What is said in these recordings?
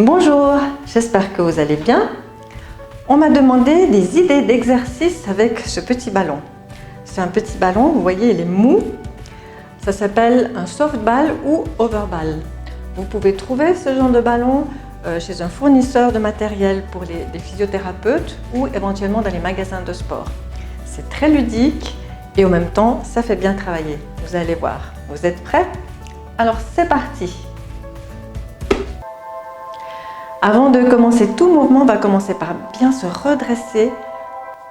Bonjour, j'espère que vous allez bien. On m'a demandé des idées d'exercices avec ce petit ballon. C'est un petit ballon, vous voyez, il est mou. Ça s'appelle un softball ou overball. Vous pouvez trouver ce genre de ballon chez un fournisseur de matériel pour les physiothérapeutes ou éventuellement dans les magasins de sport. C'est très ludique et en même temps, ça fait bien travailler. Vous allez voir. Vous êtes prêts? Alors c'est parti! Avant de commencer tout mouvement, on va commencer par bien se redresser,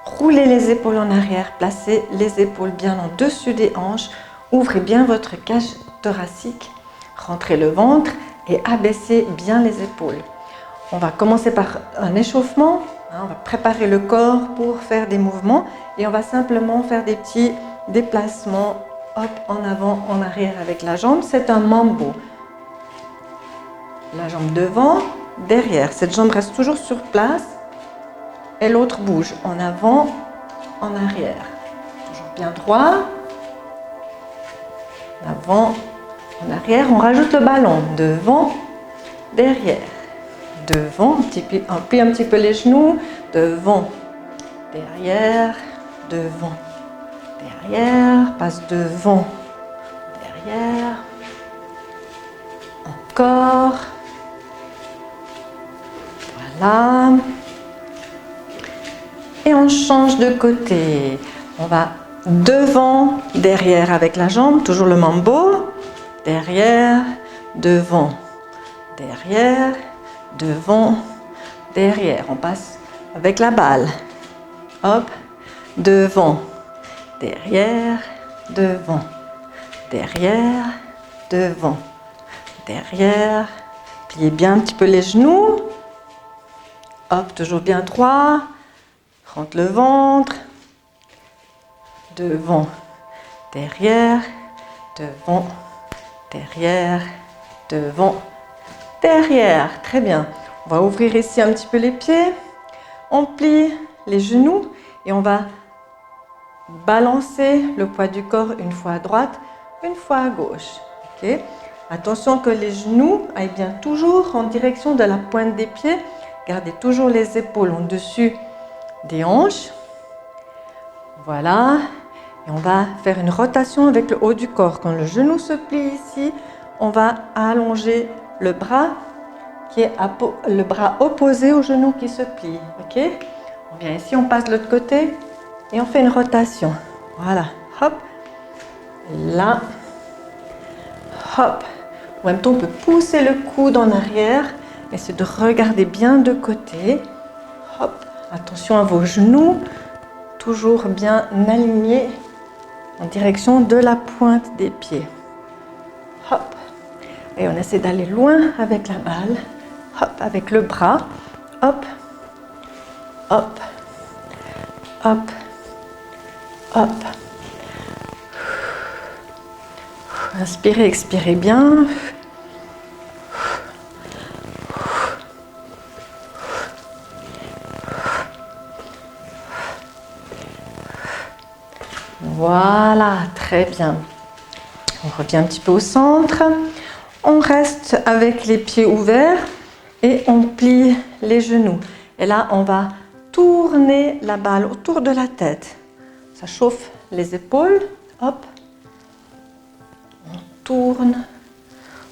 rouler les épaules en arrière, placer les épaules bien en dessus des hanches, ouvrez bien votre cage thoracique, rentrez le ventre et abaissez bien les épaules. On va commencer par un échauffement, on va préparer le corps pour faire des mouvements et on va simplement faire des petits déplacements, hop, en avant, en arrière avec la jambe. C'est un mambo. La jambe devant, derrière. Cette jambe reste toujours sur place et l'autre bouge en avant, en arrière. Toujours bien droit. En avant, en arrière. On rajoute le ballon. Devant, derrière. Devant, on plie un petit peu les genoux. Devant, derrière, devant, derrière. Passe devant, derrière. Encore. Voilà. Et on change de côté. On va devant, derrière avec la jambe, toujours le mambo. Derrière, devant, derrière, devant, derrière. On passe avec la balle. Hop, devant, derrière, devant, derrière, devant, derrière. Pliez bien un petit peu les genoux. Hop, toujours bien droit. Rentre le ventre. Devant, derrière, devant, derrière, devant, derrière. Très bien. On va ouvrir ici un petit peu les pieds. On plie les genoux et on va balancer le poids du corps une fois à droite, une fois à gauche. Okay. Attention que les genoux aillent bien toujours en direction de la pointe des pieds. Gardez toujours les épaules en dessus des hanches. Voilà. Et on va faire une rotation avec le haut du corps. Quand le genou se plie ici, on va allonger le bras qui est le bras opposé au genou qui se plie. Ok? On vient ici, on passe de l'autre côté et on fait une rotation. Voilà. Hop. Là. Hop. En même temps, on peut pousser le coude en arrière. Essayez de regarder bien de côté. Hop. Attention à vos genoux. Toujours bien alignés en direction de la pointe des pieds. Hop. Et on essaie d'aller loin avec la balle. Hop. Avec le bras. Hop. Hop. Hop. Hop. Inspirez, expirez bien. Voilà, très bien. On revient un petit peu au centre. On reste avec les pieds ouverts et on plie les genoux. Et là, on va tourner la balle autour de la tête. Ça chauffe les épaules. Hop. On tourne.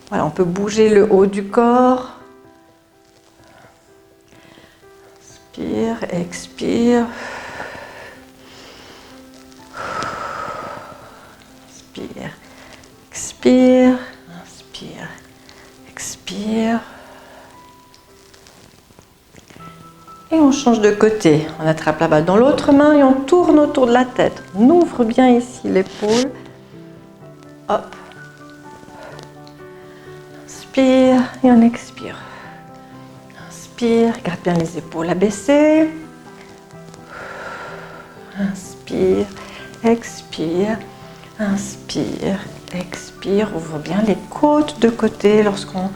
Voilà, on peut bouger le haut du corps. Inspire, expire. Inspire, expire, inspire, expire. Et on change de côté. On attrape la balle dans l'autre main et on tourne autour de la tête. On ouvre bien ici l'épaule. Hop. Inspire et on expire. Inspire, garde bien les épaules abaissées. Inspire, expire. Inspire, expire, ouvre bien les côtes de côté lorsqu'on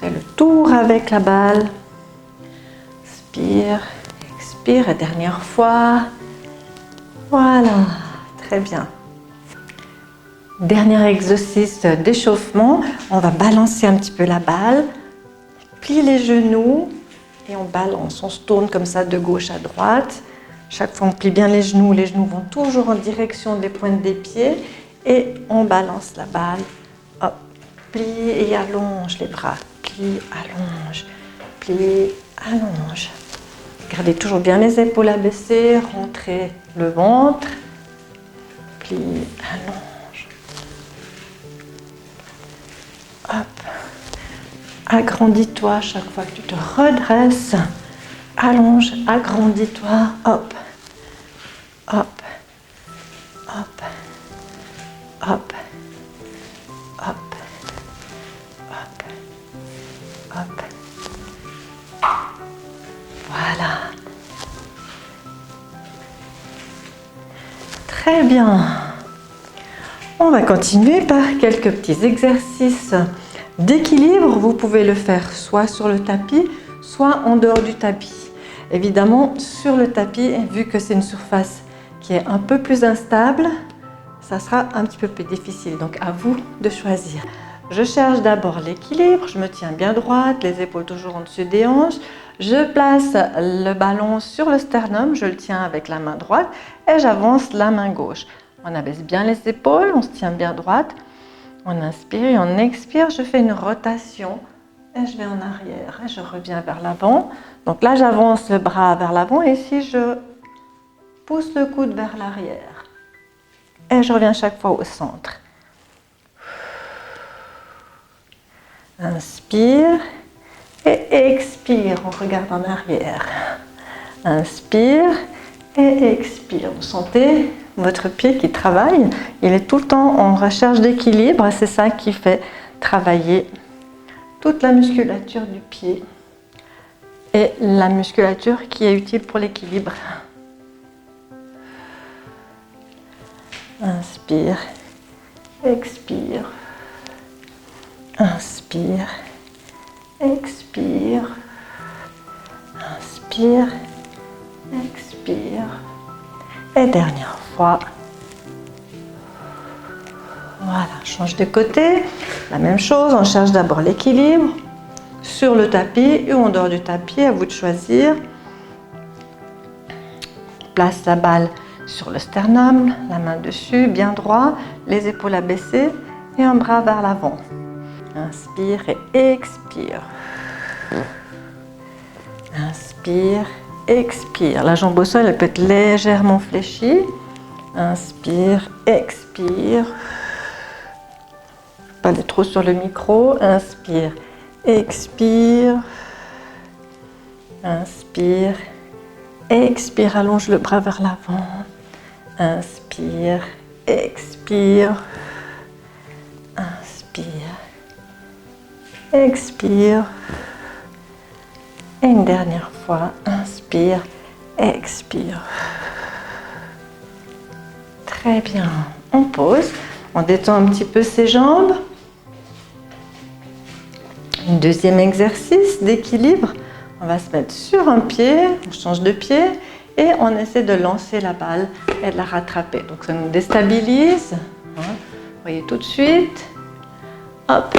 fait le tour avec la balle. Inspire, expire, et dernière fois. Voilà, très bien. Dernier exercice d'échauffement, on va balancer un petit peu la balle, plie les genoux et on balance. On se tourne comme ça de gauche à droite. Chaque fois, on plie bien les genoux vont toujours en direction des pointes des pieds et on balance la balle. Hop, plie et allonge les bras. Plie, allonge, plie, allonge. Gardez toujours bien les épaules abaissées, rentrez le ventre. Plie, allonge. Hop. Agrandis-toi chaque fois que tu te redresses. Allonge, agrandis-toi. Hop. Hop. Hop. Hop. Hop. Hop. Hop. Voilà. Très bien. On va continuer par quelques petits exercices d'équilibre. Vous pouvez le faire soit sur le tapis, soit en dehors du tapis. Évidemment, sur le tapis, vu que c'est une surface qui est un peu plus instable, ça sera un petit peu plus difficile. Donc, à vous de choisir. Je cherche d'abord l'équilibre. Je me tiens bien droite, les épaules toujours en dessus des hanches. Je place le ballon sur le sternum. Je le tiens avec la main droite et j'avance la main gauche. On abaisse bien les épaules, on se tient bien droite. On inspire et on expire. Je fais une rotation et je vais en arrière et je reviens vers l'avant. Donc là, j'avance le bras vers l'avant et ici, je pousse le coude vers l'arrière. Et je reviens chaque fois au centre. Inspire et expire. On regarde en arrière. Inspire et expire. Vous sentez votre pied qui travaille. Il est tout le temps en recherche d'équilibre. C'est ça qui fait travailler toute la musculature du pied et la musculature qui est utile pour l'équilibre. Inspire, expire. Inspire, expire. Inspire, expire. Et dernière fois. Voilà, change de côté. La même chose, on cherche d'abord l'équilibre sur le tapis ou en dehors du tapis, à vous de choisir. Place la balle sur le sternum, la main dessus, bien droit, les épaules abaissées et un bras vers l'avant. Inspire et expire. Inspire, expire. La jambe au sol, elle peut être légèrement fléchie. Inspire, expire. Pas aller trop sur le micro. Inspire, expire. Inspire, expire. Allonge le bras vers l'avant. Inspire, expire. Inspire, expire. Et une dernière fois. Inspire, expire. Très bien. On pose. On détend un petit peu ses jambes. Un deuxième exercice d'équilibre. On va se mettre sur un pied, on change de pied et on essaie de lancer la balle et de la rattraper. Donc ça nous déstabilise. Vous voyez tout de suite. Hop.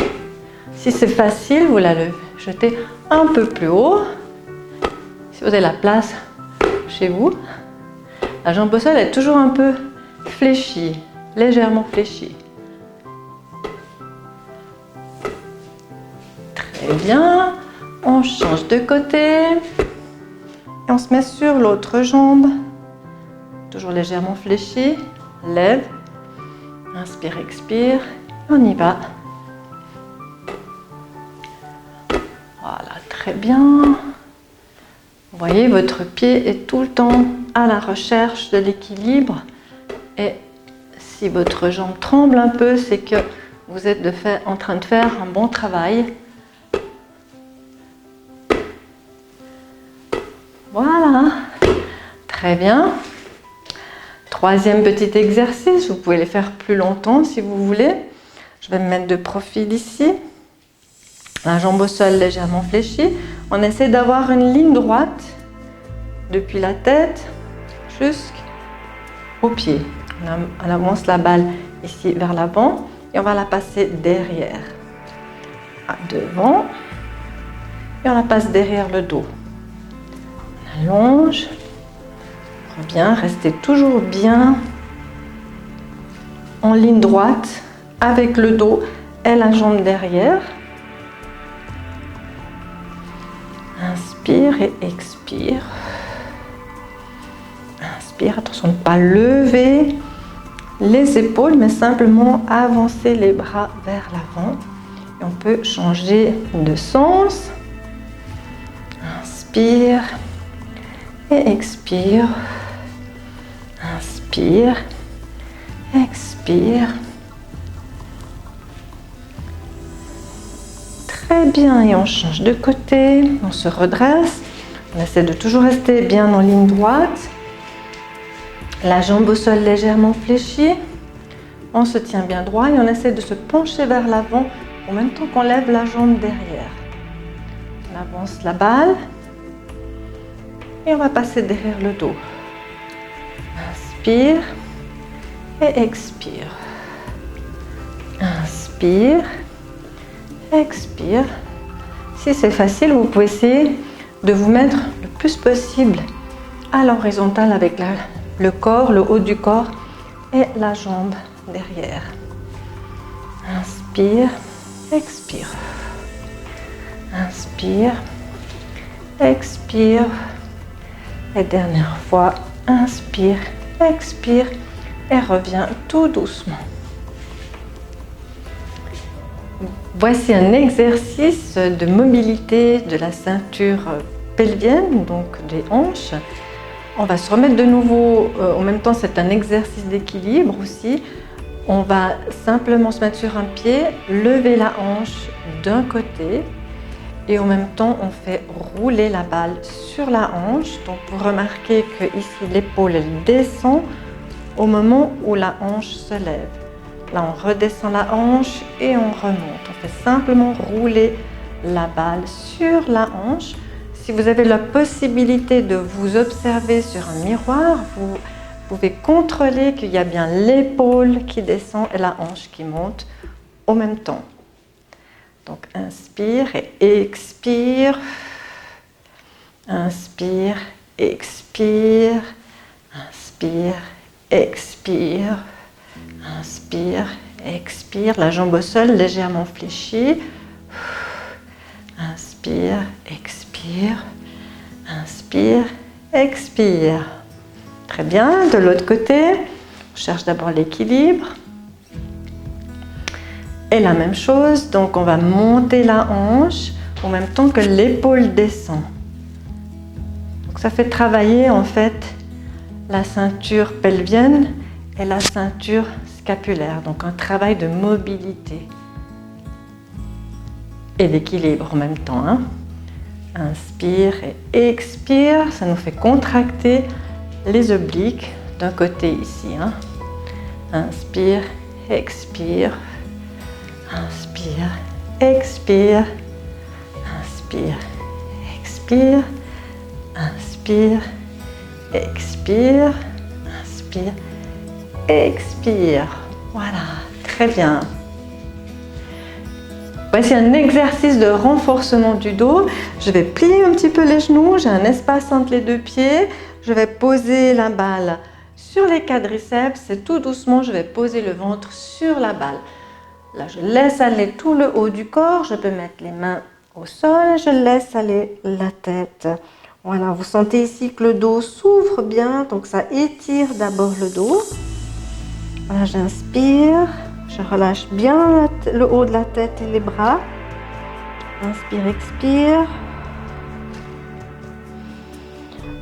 Si c'est facile, vous la jetez un peu plus haut. Si vous avez la place chez vous. La jambe au sol est toujours un peu fléchie, légèrement fléchie. Très bien. On change de côté. Et on se met sur l'autre jambe. Toujours légèrement fléchie. Lève. Inspire, expire. On y va. Voilà, très bien. Vous voyez, votre pied est tout le temps à la recherche de l'équilibre. Et si votre jambe tremble un peu, c'est que vous êtes en train de faire un bon travail. Voilà, très bien. Troisième petit exercice, vous pouvez les faire plus longtemps si vous voulez. Je vais me mettre de profil ici. La jambe au sol légèrement fléchie. On essaie d'avoir une ligne droite depuis la tête jusqu'au pied. On avance la balle ici vers l'avant et on va la passer derrière. Devant et on la passe derrière le dos. On allonge, on revient, restez toujours bien en ligne droite avec le dos et la jambe derrière. Inspire et expire. Inspire, attention de ne pas lever les épaules, mais simplement avancer les bras vers l'avant. Et on peut changer de sens. Inspire et expire. Inspire, expire. Très bien, et on change de côté, on se redresse. On essaie de toujours rester bien en ligne droite. La jambe au sol légèrement fléchie. On se tient bien droit et on essaie de se pencher vers l'avant en même temps qu'on lève la jambe derrière. On avance la balle et on va passer derrière le dos. Inspire et expire. Inspire, expire. Si c'est facile, vous pouvez essayer de vous mettre le plus possible à l'horizontale avec le corps, le haut du corps et la jambe derrière. Inspire, expire. Inspire, expire. Et dernière fois, inspire, expire et reviens tout doucement. Voici un exercice de mobilité de la ceinture pelvienne, donc des hanches. On va se remettre de nouveau, en même temps c'est un exercice d'équilibre aussi. On va simplement se mettre sur un pied, lever la hanche d'un côté et en même temps on fait rouler la balle sur la hanche. Donc vous remarquez que ici l'épaule elle descend au moment où la hanche se lève. Là on redescend la hanche et on remonte. On fait simplement rouler la balle sur la hanche. Si vous avez la possibilité de vous observer sur un miroir, vous pouvez contrôler qu'il y a bien l'épaule qui descend et la hanche qui monte au même temps. Donc inspire et expire. Inspire, expire. Inspire, expire. Inspire, expire. La jambe au sol légèrement fléchie. Inspire, expire. Inspire, expire. Très bien, de l'autre côté, on cherche d'abord l'équilibre. Et la même chose, donc on va monter la hanche en même temps que l'épaule descend. Donc ça fait travailler en fait la ceinture pelvienne et la ceinture scapulaire. Donc un travail de mobilité et d'équilibre en même temps. Inspire et expire, ça nous fait contracter les obliques d'un côté ici. Inspire, expire. Inspire, expire. Inspire, expire. Inspire, expire. Inspire, expire. Voilà, très bien. Voici un exercice de renforcement du dos. Je vais plier un petit peu les genoux, j'ai un espace entre les deux pieds. Je vais poser la balle sur les quadriceps et tout doucement, je vais poser le ventre sur la balle. Là, je laisse aller tout le haut du corps. Je peux mettre les mains au sol. Je laisse aller la tête. Voilà, vous sentez ici que le dos s'ouvre bien. Donc, ça étire d'abord le dos. Voilà, j'inspire. Je relâche bien le haut de la tête et les bras. Inspire, expire.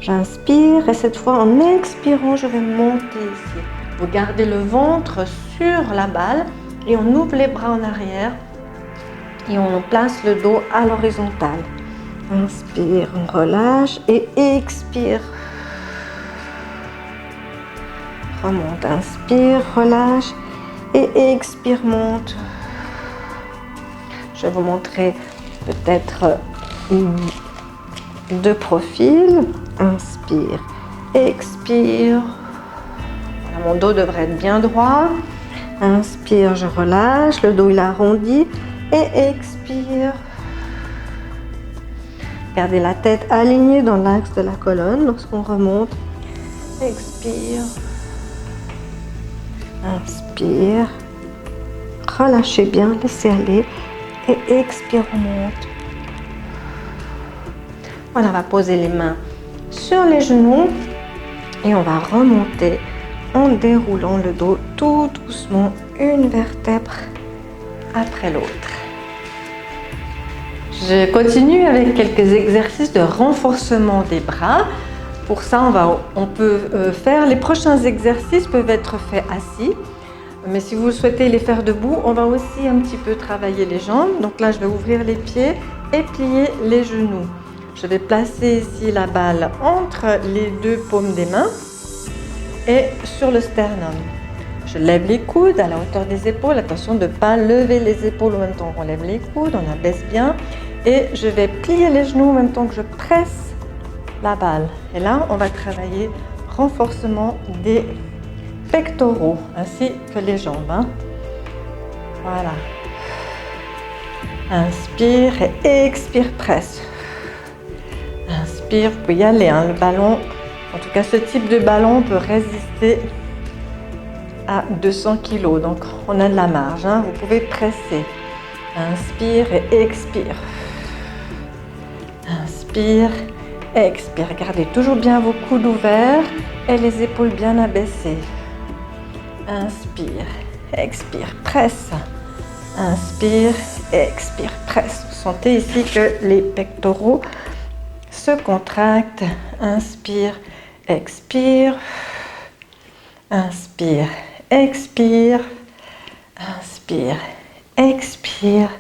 J'inspire et cette fois en expirant, je vais monter ici. Vous gardez le ventre sur la balle et on ouvre les bras en arrière et on place le dos à l'horizontale. Inspire, on relâche et expire. Remonte, inspire, relâche et expire, monte. Je vais vous montrer peut-être de profil. Inspire, expire. Voilà, mon dos devrait être bien droit. Inspire, je relâche, le dos il arrondit et expire. Gardez la tête alignée dans l'axe de la colonne lorsqu'on remonte. Expire. Inspire. Relâchez bien, laissez aller. Et expire, on monte. Voilà, on va poser les mains sur les genoux et on va remonter en déroulant le dos tout doucement, une vertèbre après l'autre. Je continue avec quelques exercices de renforcement des bras. Pour ça, on peut faire, les prochains exercices peuvent être faits assis. Mais si vous souhaitez les faire debout, on va aussi un petit peu travailler les jambes. Donc là, je vais ouvrir les pieds et plier les genoux. Je vais placer ici la balle entre les deux paumes des mains et sur le sternum. Je lève les coudes à la hauteur des épaules. Attention de ne pas lever les épaules en même temps qu'on lève les coudes. On abaisse bien. Et je vais plier les genoux en même temps que je presse la balle. Et là, on va travailler renforcement des pectoraux ainsi que les jambes. Voilà. Inspire et expire, presse. Inspire, vous pouvez y aller. Le ballon, en tout cas ce type de ballon peut résister à 200 kg. Donc on a de la marge. Vous pouvez presser. Inspire et expire. Inspire, expire. Gardez toujours bien vos coudes ouverts et les épaules bien abaissées. Inspire, expire, presse. Inspire, expire, presse. Vous sentez ici que les pectoraux se contractent. Inspire, expire. Inspire, expire. Inspire, expire.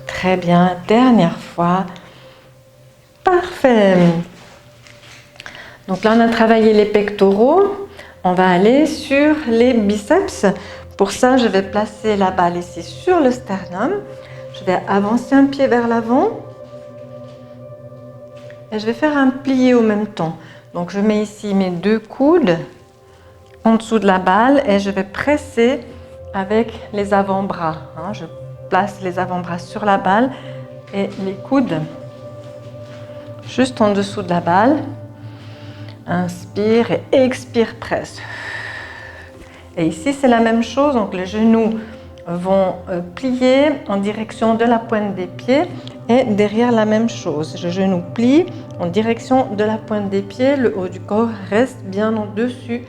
Très bien, dernière fois. Parfait. Donc là, on a travaillé les pectoraux. On va aller sur les biceps. Pour ça, je vais placer la balle ici sur le sternum. Je vais avancer un pied vers l'avant. Et je vais faire un plié au même temps. Donc je mets ici mes deux coudes en dessous de la balle et je vais presser avec les avant-bras. Je place les avant-bras sur la balle et les coudes juste en dessous de la balle. Inspire et expire, presse. Et ici, c'est la même chose. Donc les genoux vont plier en direction de la pointe des pieds et derrière la même chose. Le genou plie en direction de la pointe des pieds. Le haut du corps reste bien en dessus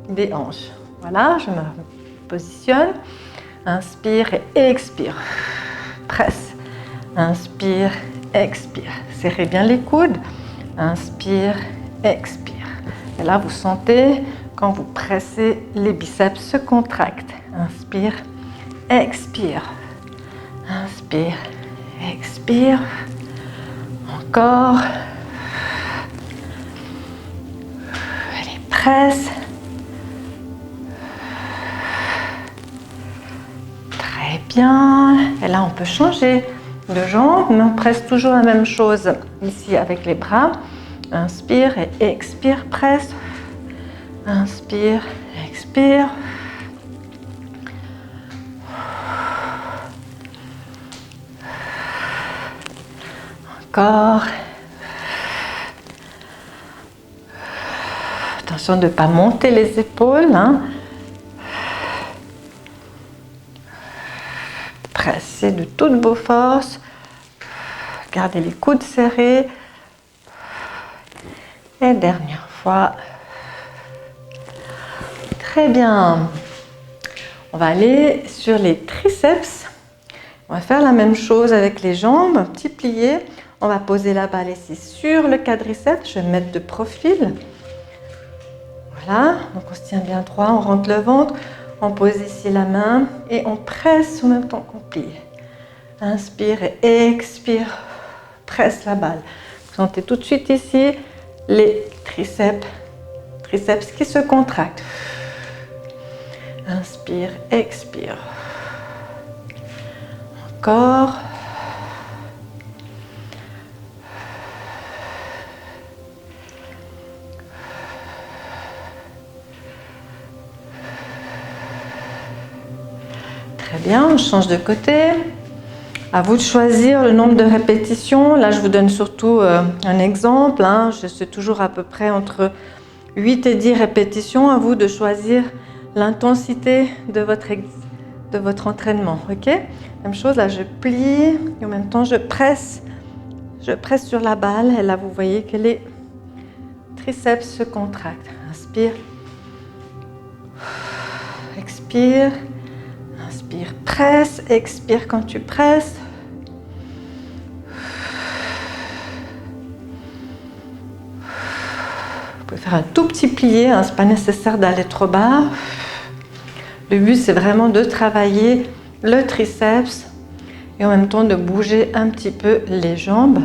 des hanches. Voilà, je me positionne. Inspire et expire. Presse. Inspire, expire. Serrez bien les coudes. Inspire, expire. Et là, vous sentez quand vous pressez, les biceps se contractent. Inspire, expire. Inspire, expire. Encore. Allez, presse. Très bien. Et là, on peut changer de jambe, mais on presse toujours la même chose ici avec les bras. Inspire et expire, presse. Inspire, expire. Encore. Attention de ne pas monter les épaules. Pressez de toutes vos forces. Gardez les coudes serrés. Et dernière fois. Très bien. On va aller sur les triceps. On va faire la même chose avec les jambes, un petit plié. On va poser la balle ici sur le quadriceps. Je vais me mettre de profil. Voilà, donc on se tient bien droit, on rentre le ventre. On pose ici la main et on presse en même temps qu'on plie. Inspire et expire. Presse la balle. Vous sentez tout de suite ici les triceps qui se contractent. Inspire, expire. Encore. Très bien, on change de côté. À vous de choisir le nombre de répétitions. Là, je vous donne surtout un exemple. Hein. Je suis toujours à peu près entre 8 et 10 répétitions. À vous de choisir l'intensité de votre entraînement. Ok? Même chose, là, je plie et en même temps, je presse sur la balle. Et là, vous voyez que les triceps se contractent. Inspire. Expire. Inspire, presse. Expire quand tu presses. Vous pouvez faire un tout petit plié, hein, ce n'est pas nécessaire d'aller trop bas. Le but, c'est vraiment de travailler le triceps et en même temps de bouger un petit peu les jambes.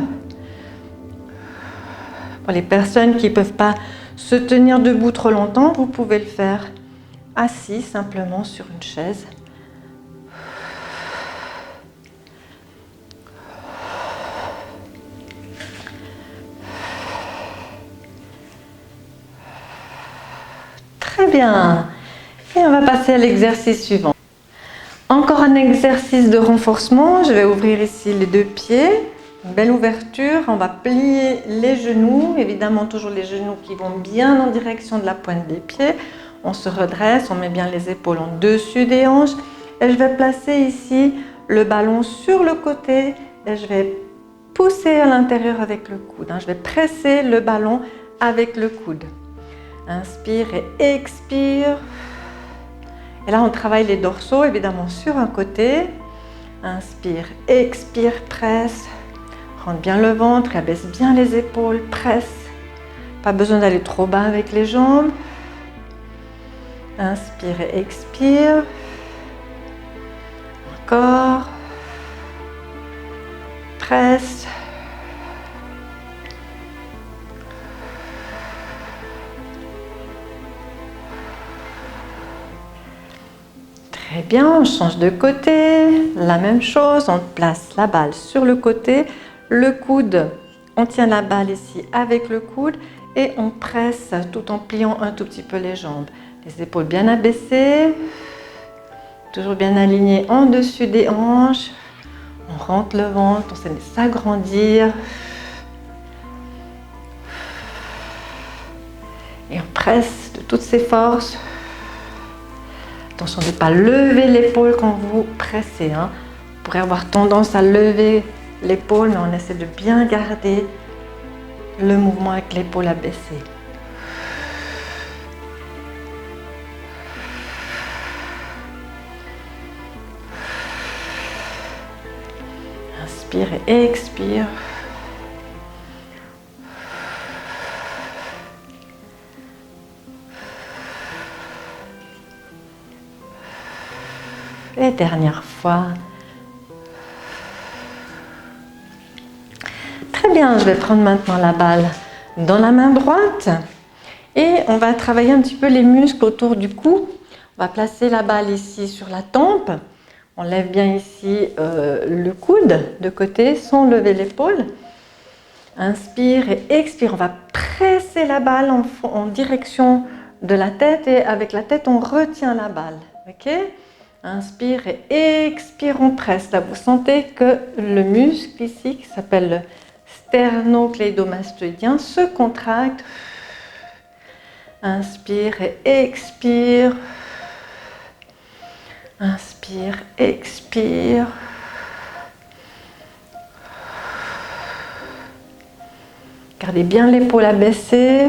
Pour les personnes qui ne peuvent pas se tenir debout trop longtemps, vous pouvez le faire assis simplement sur une chaise. Très bien. Et on va passer à l'exercice suivant. Encore un exercice de renforcement. Je vais ouvrir ici les deux pieds. Une belle ouverture. On va plier les genoux. Évidemment, toujours les genoux qui vont bien en direction de la pointe des pieds. On se redresse. On met bien les épaules en dessus des hanches. Et je vais placer ici le ballon sur le côté. Et je vais pousser à l'intérieur avec le coude. Je vais presser le ballon avec le coude. Inspire et expire. Et là, on travaille les dorsaux, évidemment, sur un côté. Inspire, expire, presse. Rentre bien le ventre, abaisse bien les épaules, presse. Pas besoin d'aller trop bas avec les jambes. Inspire et expire. Encore. Presse. Très bien, on change de côté, la même chose, on place la balle sur le côté, le coude, on tient la balle ici avec le coude et on presse tout en pliant un tout petit peu les jambes. Les épaules bien abaissées, toujours bien alignées en dessus des hanches, on rentre le ventre, on essaie de s'agrandir et on presse de toutes ses forces. Attention de ne pas lever l'épaule quand vous pressez. Vous pourrez avoir tendance à lever l'épaule, mais on essaie de bien garder le mouvement avec l'épaule abaissée. Inspire et expire. Et dernière fois. Très bien, je vais prendre maintenant la balle dans la main droite et on va travailler un petit peu les muscles autour du cou. On va placer la balle ici sur la tempe. On lève bien ici le coude de côté sans lever l'épaule. Inspire et expire. On va presser la balle en direction de la tête et avec la tête on retient la balle. Ok ? Inspire et expire, on presse. Là, vous sentez que le muscle ici, qui s'appelle le sternocléidomastoïdien, se contracte. Inspire et expire. Inspire, expire. Gardez bien l'épaule abaissée.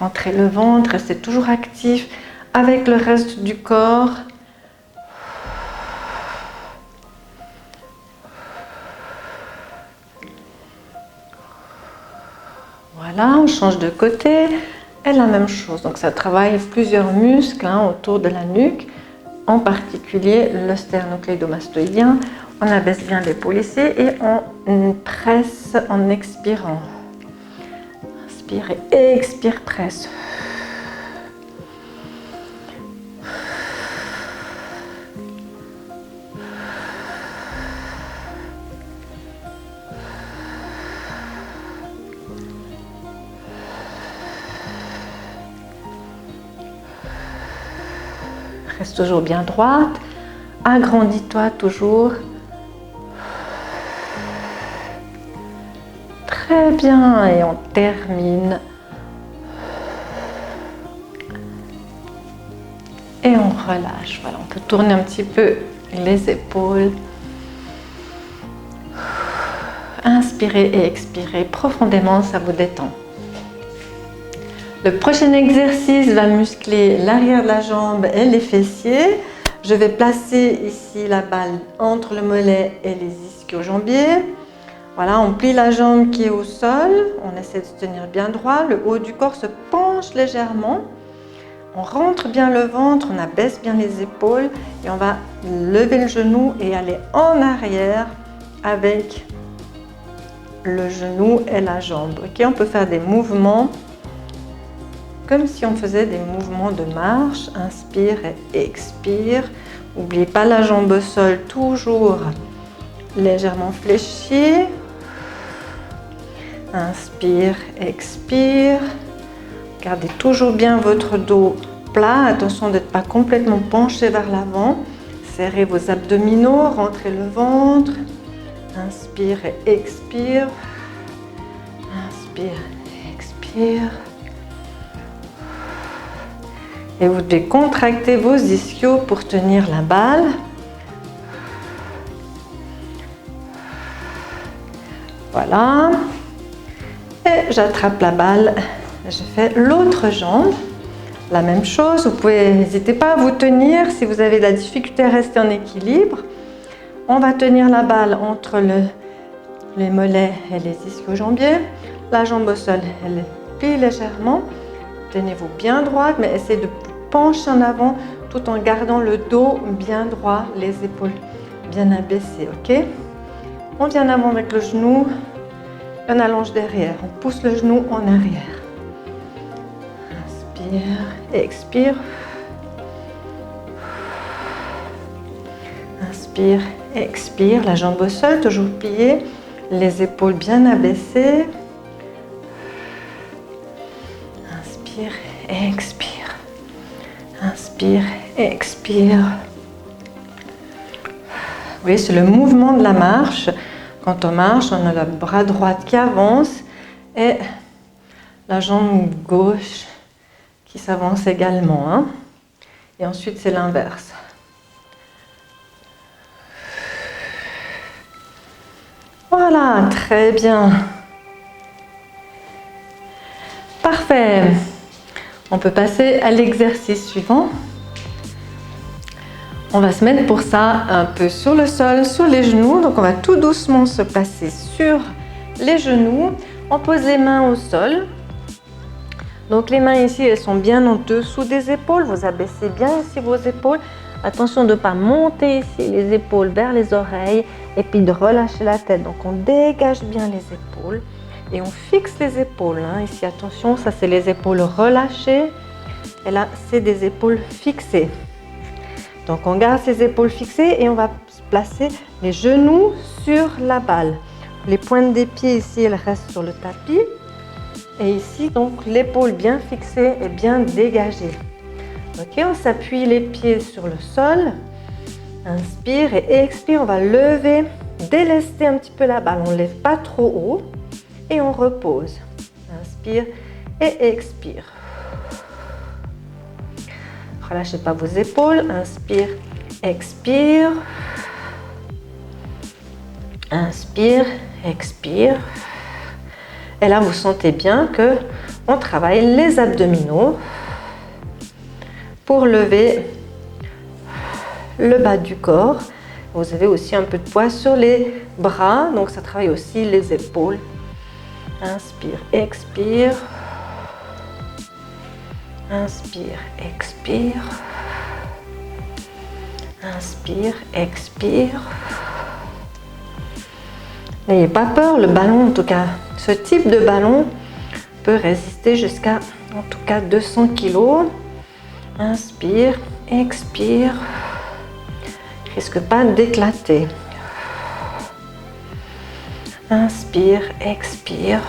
Rentrez le ventre, restez toujours actif avec le reste du corps. Voilà, on change de côté et la même chose. Donc ça travaille plusieurs muscles autour de la nuque, en particulier le sternocléidomastoïdien. On abaisse bien l'épaule ici et on presse en expirant. Inspire et expire, presse. Reste toujours bien droite. Agrandis-toi toujours. Très bien, et on termine. Et on relâche. Voilà, on peut tourner un petit peu les épaules. Inspirez et expirez profondément, ça vous détend. Le prochain exercice va muscler l'arrière de la jambe et les fessiers. Je vais placer ici la balle entre le mollet et les ischio-jambiers. Voilà, on plie la jambe qui est au sol, on essaie de se tenir bien droit, le haut du corps se penche légèrement, on rentre bien le ventre, on abaisse bien les épaules et on va lever le genou et aller en arrière avec le genou et la jambe. Ok, on peut faire des mouvements comme si on faisait des mouvements de marche. Inspire et expire. N'oubliez pas la jambe au sol, toujours légèrement fléchie. Inspire, expire. Gardez toujours bien votre dos plat. Attention d'être pas complètement penché vers l'avant. Serrez vos abdominaux, rentrez le ventre. Inspire et expire. Inspire, expire. Et vous devez contracter vos ischios pour tenir la balle. Voilà. Et j'attrape la balle. Je fais l'autre jambe. La même chose. Vous pouvez, n'hésitez pas à vous tenir si vous avez de la difficulté à rester en équilibre. On va tenir la balle entre les mollets et les ischio-jambiers. La jambe au sol, elle plie légèrement. Tenez-vous bien droite, mais essayez de pencher en avant tout en gardant le dos bien droit, les épaules bien abaissées, ok? On vient en avant avec le genou, on allonge derrière, on pousse le genou en arrière. Inspire, expire. Inspire, expire, la jambe au sol, toujours pliée, les épaules bien abaissées. Inspire, expire. Inspire, expire. Vous voyez, c'est le mouvement de la marche. Quand on marche, on a le bras droit qui avance et la jambe gauche qui s'avance également. Hein. Et ensuite, c'est l'inverse. Voilà, très bien. Parfait. On peut passer à l'exercice suivant. On va se mettre pour ça un peu sur le sol, sur les genoux. Donc on va tout doucement se placer sur les genoux. On pose les mains au sol. Donc les mains ici, elles sont bien en dessous des épaules. Vous abaissez bien ici vos épaules. Attention de ne pas monter ici les épaules vers les oreilles et puis de relâcher la tête. Donc on dégage bien les épaules. Et on fixe les épaules. Hein. Ici, attention, ça c'est les épaules relâchées. Et là, c'est des épaules fixées. Donc, on garde ces épaules fixées et on va placer les genoux sur la balle. Les pointes des pieds ici, elles restent sur le tapis. Et ici, donc, l'épaule bien fixée et bien dégagée. Ok, on s'appuie les pieds sur le sol. Inspire et expire. On va lever, délester un petit peu la balle. On ne lève pas trop haut. Et on repose. Inspire et expire. Relâchez pas vos épaules. Inspire, expire. Inspire, expire. Et là, vous sentez bien que on travaille les abdominaux pour lever le bas du corps. Vous avez aussi un peu de poids sur les bras, donc ça travaille aussi les épaules. Inspire, expire. Inspire, expire. Inspire, expire. N'ayez pas peur, le ballon, en tout cas, ce type de ballon peut résister jusqu'à, en tout cas, 200 kg. Inspire, expire. Risque pas d'éclater. Inspire, expire.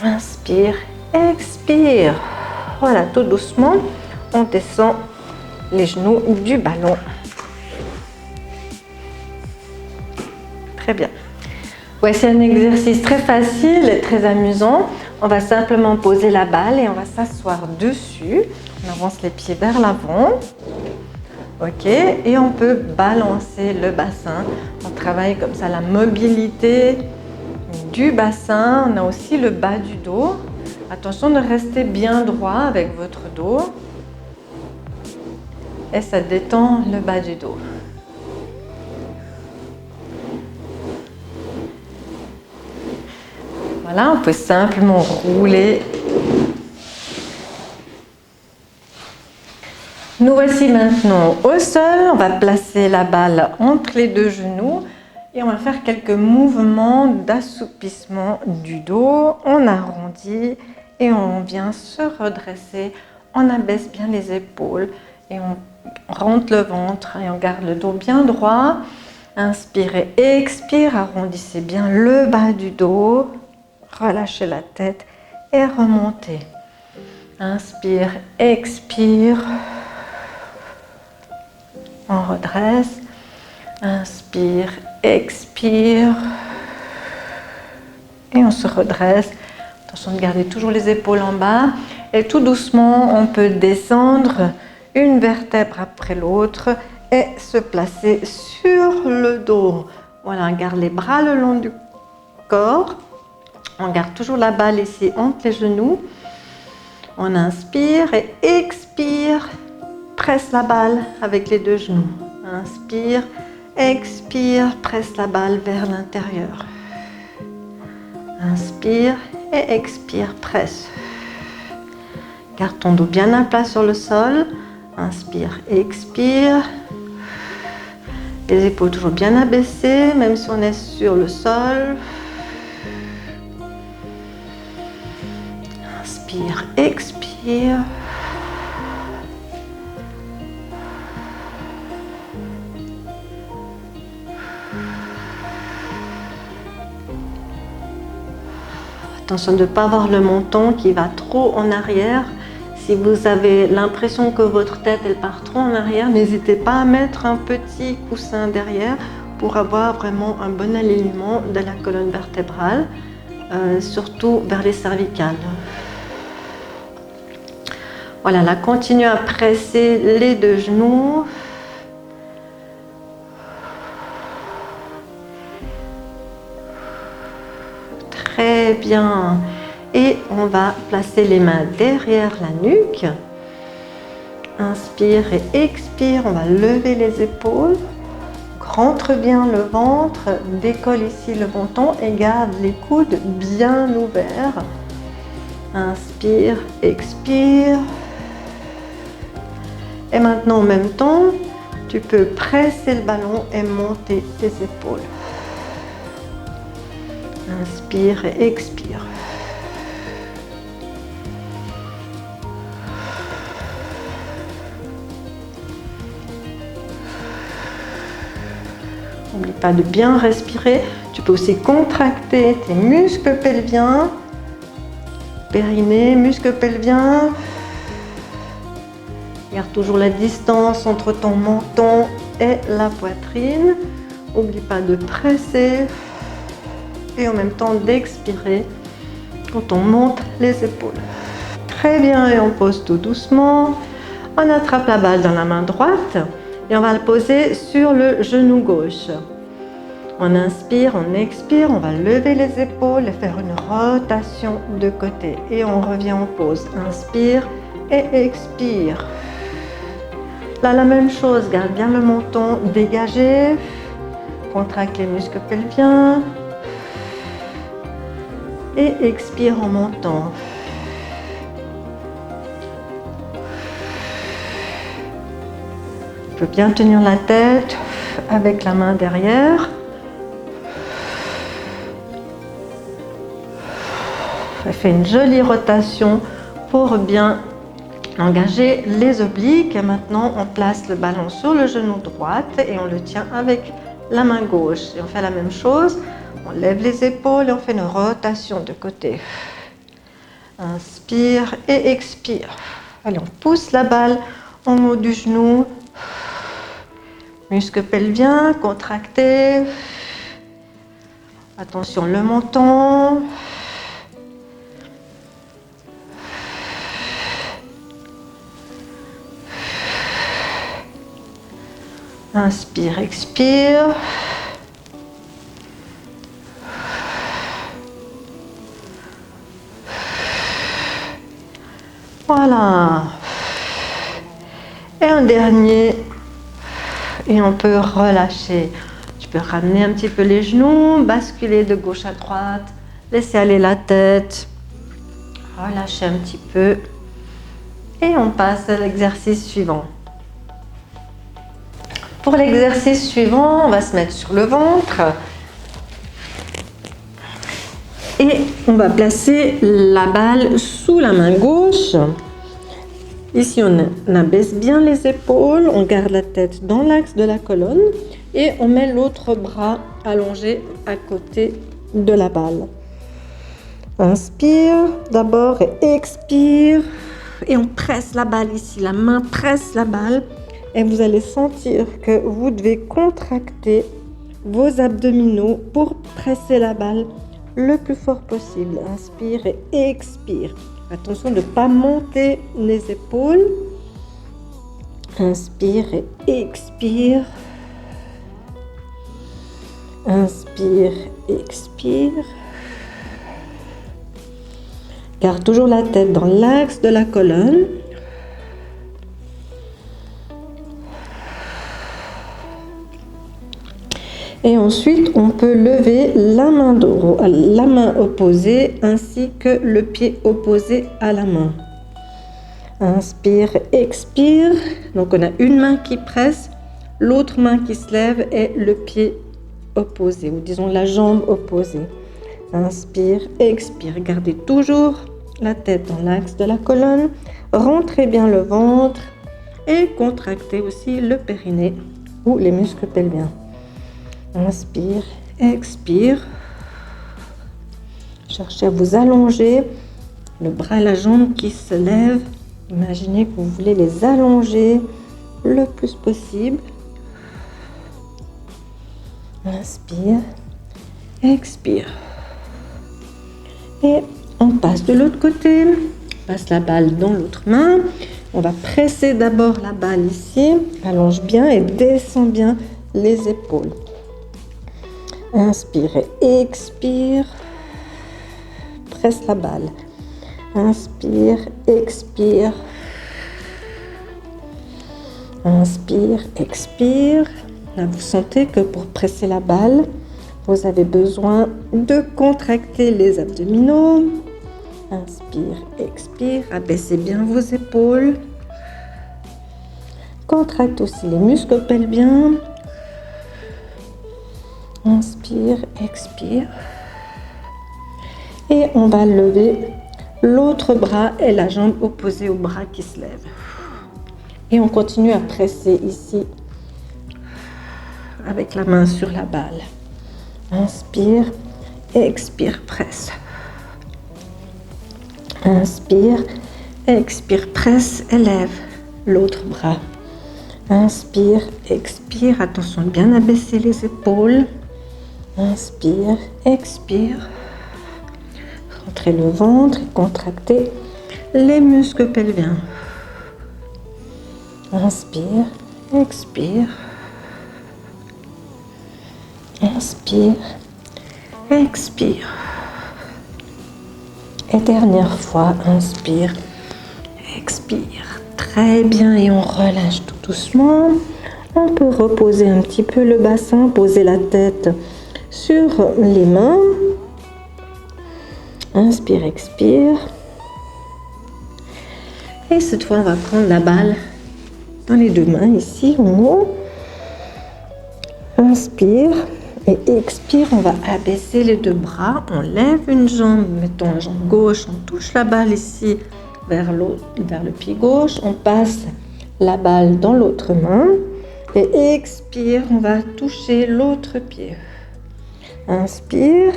Inspire, expire. Voilà, tout doucement, on descend les genoux du ballon. Très bien. Voici un exercice très facile et très amusant. On va simplement poser la balle et on va s'asseoir dessus. On avance les pieds vers l'avant. Ok, et on peut balancer le bassin. On travaille comme ça la mobilité du bassin. On a aussi le bas du dos. Attention de rester bien droit avec votre dos. Et ça détend le bas du dos. Voilà, on peut simplement rouler. Nous voici maintenant au sol. On va placer la balle entre les deux genoux et on va faire quelques mouvements d'assoupissement du dos. On arrondit et on vient se redresser. On abaisse bien les épaules et on rentre le ventre et on garde le dos bien droit. Inspirez, expire, arrondissez bien le bas du dos. Relâchez la tête et remontez. Inspire, expire. On redresse. Inspire, expire. Et on se redresse. Attention de garder toujours les épaules en bas. Et tout doucement, on peut descendre une vertèbre après l'autre et se placer sur le dos. Voilà, on garde les bras le long du corps. On garde toujours la balle ici entre les genoux. On inspire et expire. Presse la balle avec les deux genoux. Inspire, expire, presse la balle vers l'intérieur. Inspire et expire, presse. Garde ton dos bien à plat sur le sol. Inspire, expire. Les épaules toujours bien abaissées, même si on est sur le sol. Inspire, expire. Attention de ne pas avoir le menton qui va trop en arrière. Si vous avez l'impression que votre tête elle part trop en arrière, n'hésitez pas à mettre un petit coussin derrière pour avoir vraiment un bon alignement de la colonne vertébrale, surtout vers les cervicales. Voilà, là, continuez à presser les deux genoux. Très bien. Et on va placer les mains derrière la nuque. Inspire et expire. On va lever les épaules. Rentre bien le ventre. Décolle ici le menton et garde les coudes bien ouverts. Inspire, expire. Et maintenant, en même temps, tu peux presser le ballon et monter tes épaules. Inspire et expire. N'oublie pas de bien respirer. Tu peux aussi contracter tes muscles pelviens. Périnée, muscles pelviens. Garde toujours la distance entre ton menton et la poitrine. N'oublie pas de presser et en même temps d'expirer quand on monte les épaules. Très bien, et on pose tout doucement. On attrape la balle dans la main droite et on va la poser sur le genou gauche. On inspire, on expire, on va lever les épaules et faire une rotation de côté. Et on revient en pause. Inspire et expire. Là, la même chose, garde bien le menton dégagé. Contracte les muscles pelviens. Et expire en montant. Tu peux bien tenir la tête avec la main derrière. Fais une jolie rotation pour bien engager les obliques. Et maintenant, on place le ballon sur le genou droit et on le tient avec la main gauche. Et on fait la même chose. On lève les épaules et on fait une rotation de côté. Inspire et expire. Allez, on pousse la balle en haut du genou. Muscle pelvien contracté. Attention le menton. Inspire, expire. Voilà. Et un dernier. Et on peut relâcher. Tu peux ramener un petit peu les genoux, basculer de gauche à droite, laisser aller la tête, relâcher un petit peu. Et on passe à l'exercice suivant. Pour l'exercice suivant, on va se mettre sur le ventre. Et on va placer la balle sous la main gauche. Ici, on abaisse bien les épaules, on garde la tête dans l'axe de la colonne et on met l'autre bras allongé à côté de la balle. Inspire d'abord et expire. Et on presse la balle ici, la main presse la balle. Et vous allez sentir que vous devez contracter vos abdominaux pour presser la balle le plus fort possible. Inspire et expire. Attention de ne pas monter les épaules. Inspire et expire. Inspire, expire. Garde toujours la tête dans l'axe de la colonne. Et ensuite, on peut lever la main opposée ainsi que le pied opposé à la main. Inspire, expire. Donc, on a une main qui presse, l'autre main qui se lève et le pied opposé, ou disons la jambe opposée. Inspire, expire. Gardez toujours la tête dans l'axe de la colonne. Rentrez bien le ventre et contractez aussi le périnée ou les muscles pelviens. Inspire, expire. Cherchez à vous allonger. Le bras et la jambe qui se lèvent. Imaginez que vous voulez les allonger le plus possible. Inspire, expire. Et on passe de l'autre côté. On passe la balle dans l'autre main. On va presser d'abord la balle ici. Allonge bien et descend bien les épaules. Inspire et expire. Presse la balle. Inspire, expire. Inspire, expire. Là, vous sentez que pour presser la balle, vous avez besoin de contracter les abdominaux. Inspire, expire. Abaissez bien vos épaules. Contracte aussi les muscles pelviens. Inspire, expire. Et on va lever l'autre bras et la jambe opposée au bras qui se lève. Et on continue à presser ici avec la main sur la balle. Inspire, expire, presse. Inspire, expire, presse, élève l'autre bras. Inspire, expire, attention de bien abaisser les épaules. Inspire, expire. Rentrez le ventre et contractez les muscles pelviens. Inspire, expire. Inspire, expire. Et dernière fois, inspire, expire. Très bien, et on relâche tout doucement. On peut reposer un petit peu le bassin, poser la tête sur les mains. Inspire, expire. Et cette fois, on va prendre la balle dans les deux mains, ici en haut. Inspire et expire. On va abaisser les deux bras. On lève une jambe, mettons la jambe gauche. On touche la balle ici vers le pied gauche. On passe la balle dans l'autre main. Et expire, on va toucher l'autre pied. Inspire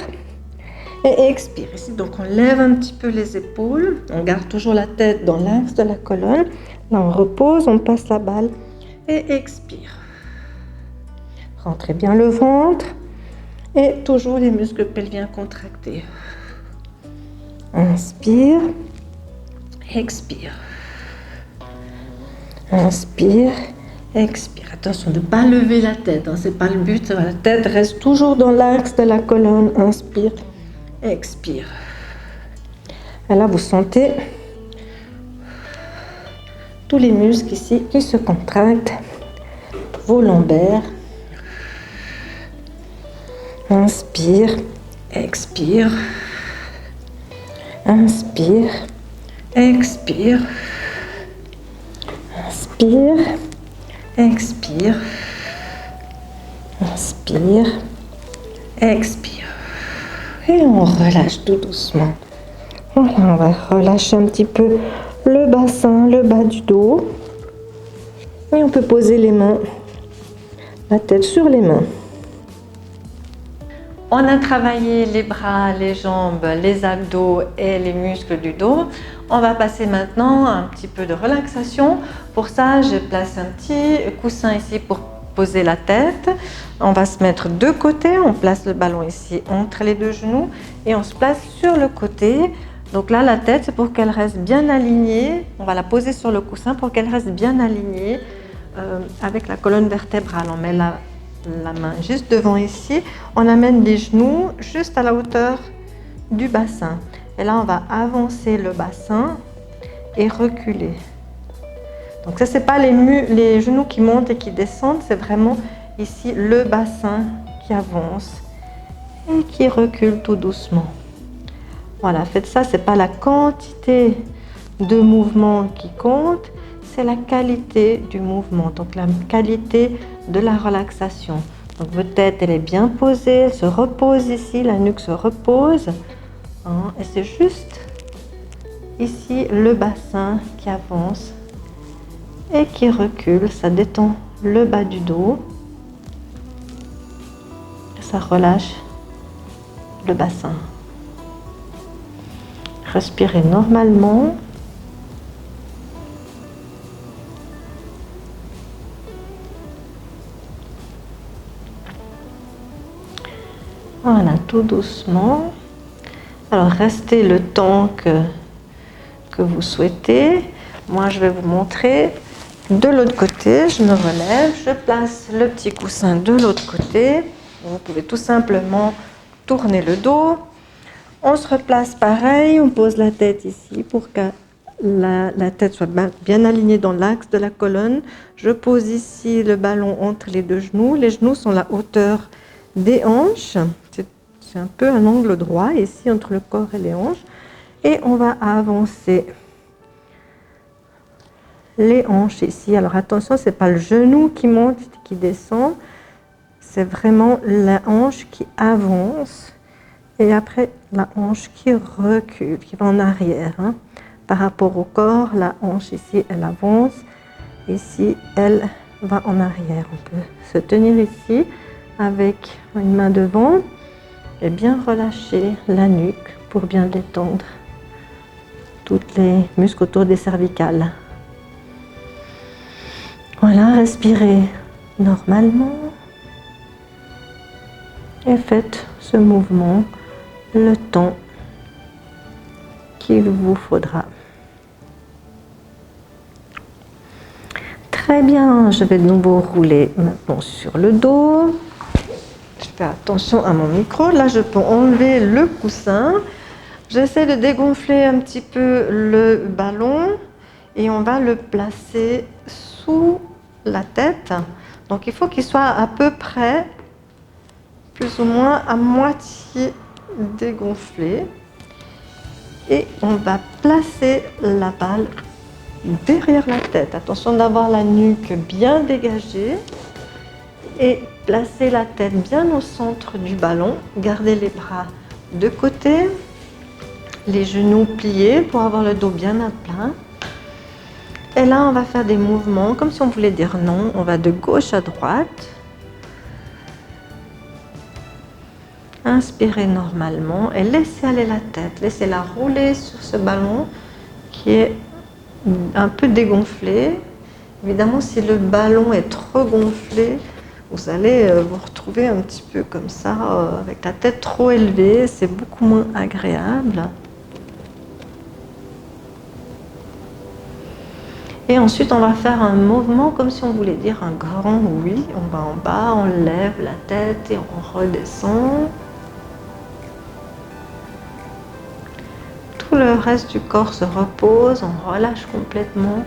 et expire. Ici, donc on lève un petit peu les épaules. On garde toujours la tête dans l'axe de la colonne. Là, on repose, on passe la balle et expire. Rentrez bien le ventre et toujours les muscles pelviens contractés. Inspire, expire. Inspire, expire. Attention de ne pas lever la tête, hein, c'est pas le but. La tête reste toujours dans l'axe de la colonne. Inspire, expire. Et là, vous sentez tous les muscles ici qui se contractent, vos lombaires. Inspire, expire. Inspire, expire. Inspire, expire. Inspire, expire. Et on relâche tout doucement. Voilà, on va relâcher un petit peu le bassin, le bas du dos. Et on peut poser les mains, la tête sur les mains. On a travaillé les bras, les jambes, les abdos et les muscles du dos. On va passer maintenant à un petit peu de relaxation. Pour ça, je place un petit coussin ici pour poser la tête. On va se mettre de côté. On place le ballon ici entre les deux genoux et on se place sur le côté. Donc là, la tête, c'est pour qu'elle reste bien alignée. On va la poser sur le coussin pour qu'elle reste bien alignée avec la colonne vertébrale. On met la main juste devant ici. On amène les genoux juste à la hauteur du bassin. Et là, on va avancer le bassin et reculer. Donc ça, c'est pas les genoux qui montent et qui descendent. C'est vraiment ici le bassin qui avance et qui recule tout doucement. Voilà, faites ça, c'est pas la quantité de mouvement qui compte, c'est la qualité du mouvement, donc la qualité de la relaxation. Donc votre tête, elle est bien posée, elle se repose ici, la nuque se repose, hein, et c'est juste ici le bassin qui avance et qui recule, ça détend le bas du dos, ça relâche le bassin. Respirez normalement. Voilà, tout doucement. Alors, restez le temps que vous souhaitez. Moi, je vais vous montrer de l'autre côté. Je me relève, je place le petit coussin de l'autre côté. Vous pouvez tout simplement tourner le dos. On se replace pareil, on pose la tête ici pour que la tête soit bien alignée dans l'axe de la colonne. Je pose ici le ballon entre les deux genoux. Les genoux sont à la hauteur des hanches. C'est un peu un angle droit ici entre le corps et les hanches. Et on va avancer les hanches ici. Alors attention, ce n'est pas le genou qui monte, qui descend. C'est vraiment la hanche qui avance. Et après, la hanche qui recule, qui va en arrière. Hein. Par rapport au corps, la hanche ici, elle avance. Ici, elle va en arrière. On peut se tenir ici avec une main devant et bien relâcher la nuque pour bien détendre tous les muscles autour des cervicales. Voilà, respirez normalement et faites ce mouvement le temps qu'il vous faudra. Très bien, je vais de nouveau rouler maintenant sur le dos. Je fais attention à mon micro. Là, je peux enlever le coussin. J'essaie de dégonfler un petit peu le ballon et on va le placer sous la tête. Donc, il faut qu'il soit à peu près, plus ou moins à moitié dégonflé. Et on va placer la balle derrière la tête. Attention d'avoir la nuque bien dégagée et placer la tête bien au centre du ballon. Gardez les bras de côté, les genoux pliés pour avoir le dos bien à plat. Et là, on va faire des mouvements comme si on voulait dire non. On va de gauche à droite. Inspirez normalement et laissez aller la tête. Laissez-la rouler sur ce ballon qui est un peu dégonflé. Évidemment, si le ballon est trop gonflé, vous allez vous retrouver un petit peu comme ça, avec la tête trop élevée, c'est beaucoup moins agréable. Et ensuite, on va faire un mouvement comme si on voulait dire un grand oui. On va en bas, on lève la tête et on redescend. Tout le reste du corps se repose, on relâche complètement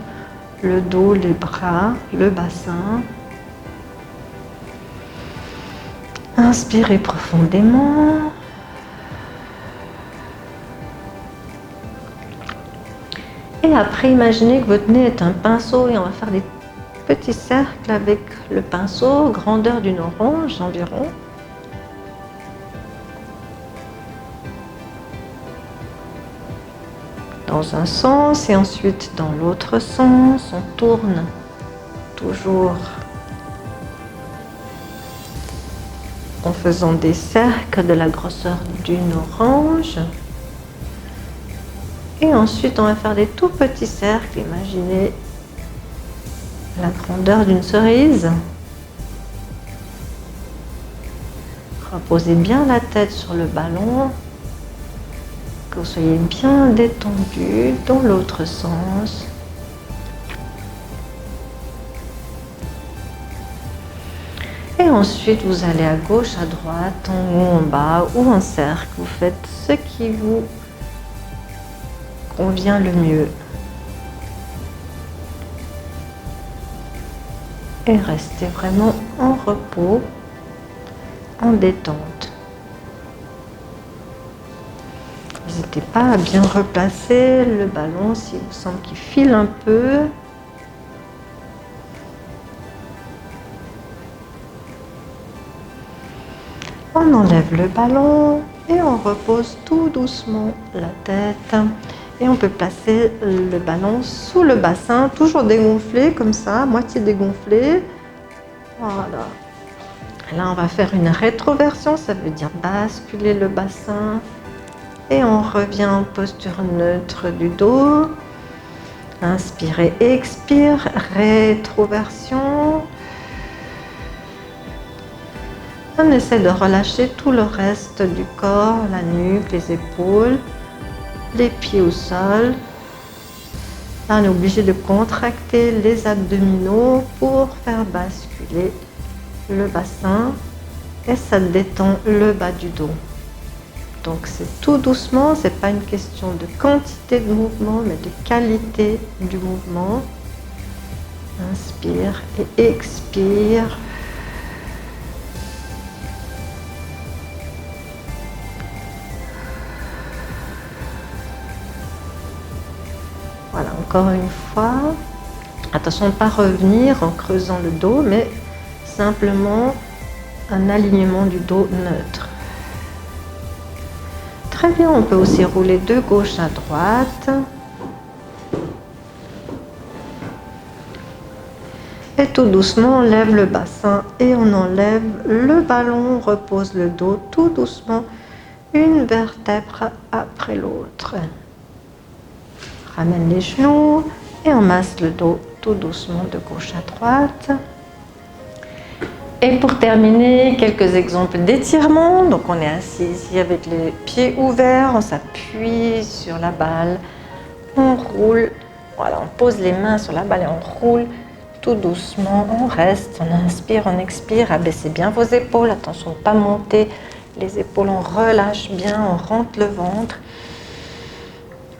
le dos, les bras, le bassin. Inspirez profondément. Et après, imaginez que votre nez est un pinceau et on va faire des petits cercles avec le pinceau, grandeur d'une orange environ. Dans un sens et ensuite dans l'autre sens, on tourne toujours en faisant des cercles de la grosseur d'une orange. Et ensuite, on va faire des tout petits cercles. Imaginez la grandeur d'une cerise. Reposez bien la tête sur le ballon. Que vous soyez bien détendu dans l'autre sens. Et ensuite, vous allez à gauche, à droite, en haut, en bas ou en cercle. Vous faites ce qui vous convient le mieux. Et restez vraiment en repos, en détente. N'hésitez pas à bien replacer le ballon s'il vous semble qu'il file un peu. On enlève le ballon et on repose tout doucement la tête. Et on peut placer le ballon sous le bassin, toujours dégonflé comme ça, moitié dégonflé. Voilà. Là, on va faire une rétroversion, ça veut dire basculer le bassin. Et on revient en posture neutre du dos. Inspirez, expire, rétroversion. On essaie de relâcher tout le reste du corps, la nuque, les épaules, les pieds au sol. Là, on est obligé de contracter les abdominaux pour faire basculer le bassin et ça détend le bas du dos. Donc c'est tout doucement, c'est pas une question de quantité de mouvement, mais de qualité du mouvement. Inspire et expire. Voilà, encore une fois. Attention de ne pas revenir en creusant le dos, mais simplement un alignement du dos neutre. Très bien, on peut aussi rouler de gauche à droite. Et tout doucement, on lève le bassin et on enlève le ballon, on repose le dos tout doucement, une vertèbre après l'autre. Ramène les genoux et on masse le dos tout doucement de gauche à droite. Et pour terminer, quelques exemples d'étirement. Donc on est assis ici avec les pieds ouverts, on s'appuie sur la balle, on roule. Voilà, on pose les mains sur la balle et on roule tout doucement. On reste, on inspire, on expire. Abaissez bien vos épaules, attention de ne pas monter les épaules. On relâche bien, on rentre le ventre.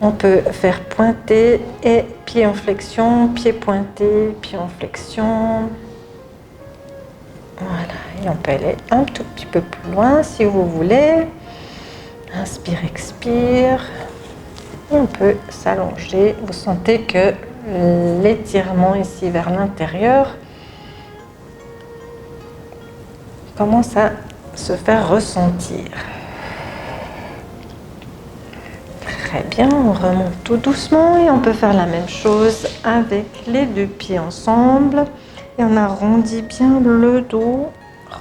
On peut faire pointer et pied en flexion, pied pointé, pied en flexion. Voilà, et on peut aller un tout petit peu plus loin si vous voulez. Inspire, expire. Et on peut s'allonger. Vous sentez que l'étirement ici vers l'intérieur commence à se faire ressentir. Très bien, on remonte tout doucement et on peut faire la même chose avec les deux pieds ensemble. Et on arrondit bien le dos,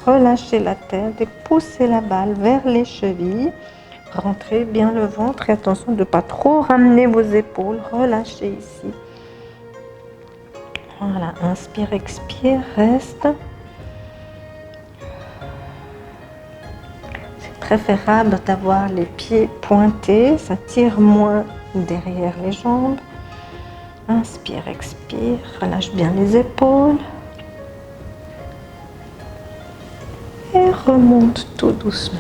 relâchez la tête et poussez la balle vers les chevilles. Rentrez bien le ventre et attention de ne pas trop ramener vos épaules, relâchez ici. Voilà, inspire, expire, reste. C'est préférable d'avoir les pieds pointés, ça tire moins derrière les jambes. Inspire, expire, relâche bien les épaules. Et remonte tout doucement.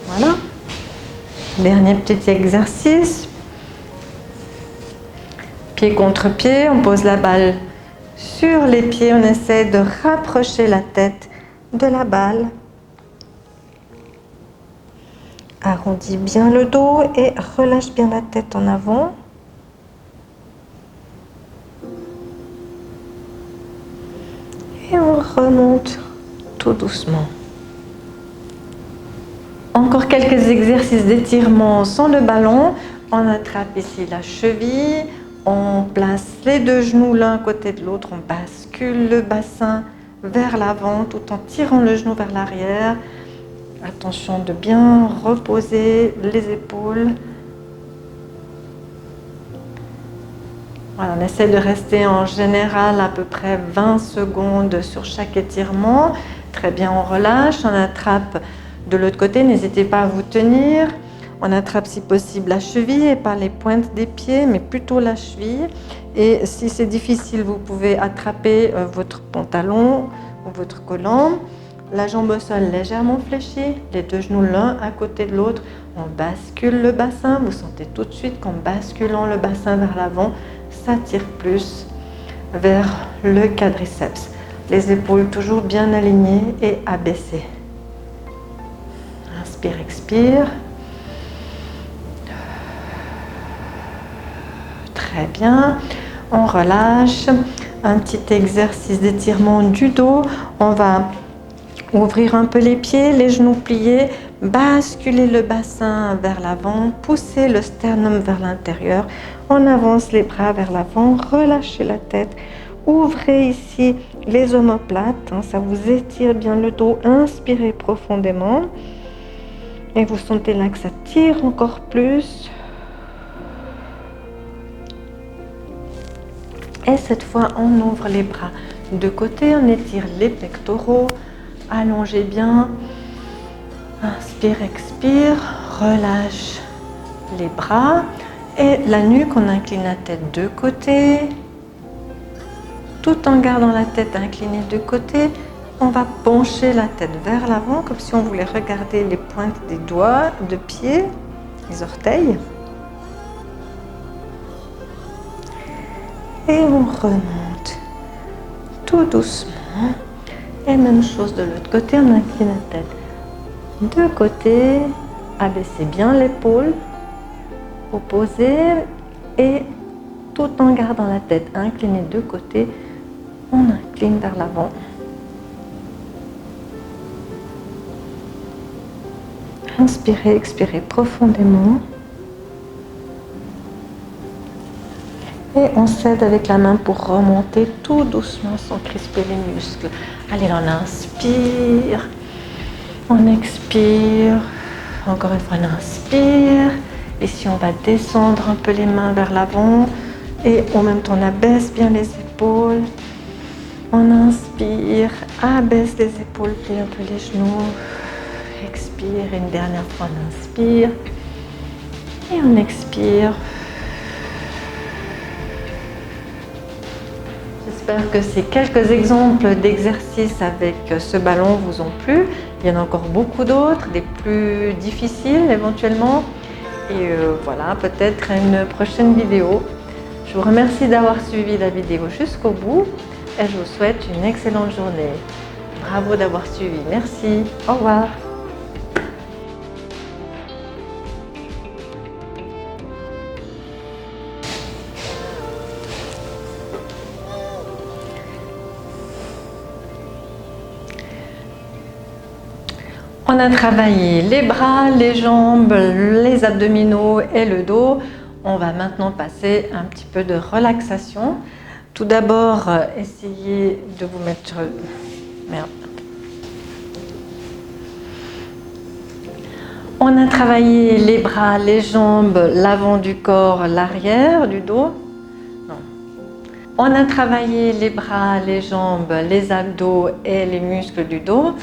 Voilà. Dernier petit exercice. Pied contre pied, on pose la balle sur les pieds, on essaie de rapprocher la tête de la balle. Arrondis bien le dos et relâche bien la tête en avant. Et on remonte tout doucement. Encore quelques exercices d'étirement sans le ballon. On attrape ici la cheville. On place les deux genoux l'un à côté de l'autre, on bascule le bassin vers l'avant tout en tirant le genou vers l'arrière. Attention de bien reposer les épaules. Voilà, on essaie de rester en général à peu près 20 secondes sur chaque étirement. Très bien, on relâche, on attrape de l'autre côté, n'hésitez pas à vous tenir. On attrape si possible la cheville et pas les pointes des pieds, mais plutôt la cheville. Et si c'est difficile, vous pouvez attraper votre pantalon ou votre collant. La jambe au sol légèrement fléchie, les deux genoux l'un à côté de l'autre. On bascule le bassin. Vous sentez tout de suite qu'en basculant le bassin vers l'avant, ça tire plus vers le quadriceps. Les épaules toujours bien alignées et abaissées. Inspire, expire. Très bien, on relâche. Un petit exercice d'étirement du dos. On va ouvrir un peu les pieds, les genoux pliés, basculer le bassin vers l'avant, pousser le sternum vers l'intérieur. On avance les bras vers l'avant, relâchez la tête. Ouvrez ici les omoplates, ça vous étire bien le dos. Inspirez profondément. Et vous sentez là que ça tire encore plus. Et cette fois, on ouvre les bras de côté, on étire les pectoraux, allongez bien. Inspire, expire, relâche les bras et la nuque, on incline la tête de côté. Tout en gardant la tête inclinée de côté, on va pencher la tête vers l'avant comme si on voulait regarder les pointes des doigts, de pied, les orteils. Et on remonte tout doucement. Et même chose de l'autre côté, on incline la tête de côté, abaissez bien l'épaule, opposez et tout en gardant la tête inclinée de côté, on incline vers l'avant. Inspirez, expirez profondément. Et on s'aide avec la main pour remonter tout doucement sans crisper les muscles. Allez, on inspire, on expire, encore une fois on inspire. Ici on va descendre un peu les mains vers l'avant et en même temps on abaisse bien les épaules. On inspire, abaisse les épaules, plie un peu les genoux. Expire, et une dernière fois on inspire et on expire. J'espère que ces quelques exemples d'exercices avec ce ballon vous ont plu. Il y en a encore beaucoup d'autres, des plus difficiles éventuellement. Et voilà, peut-être une prochaine vidéo. Je vous remercie d'avoir suivi la vidéo jusqu'au bout et je vous souhaite une excellente journée. Bravo d'avoir suivi. Merci. Au revoir. On a travaillé les bras, les jambes, les abdominaux et le dos. On va maintenant passer un petit peu de relaxation. Tout d'abord, essayez de vous mettre... Merde. On a travaillé les bras, les jambes, l'avant du corps, l'arrière du dos. Non. On a travaillé les bras, les jambes, les abdos et les muscles du dos.